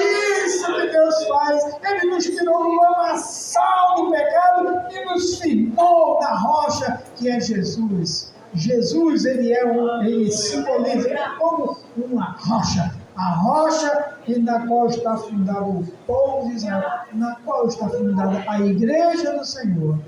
isso que Deus faz. Ele nos tirou do lamaçal do pecado e nos firmou na rocha que é Jesus. Jesus, ele simboliza como uma rocha. A rocha na qual está fundado o povo de Israel, na qual está fundada a igreja do Senhor.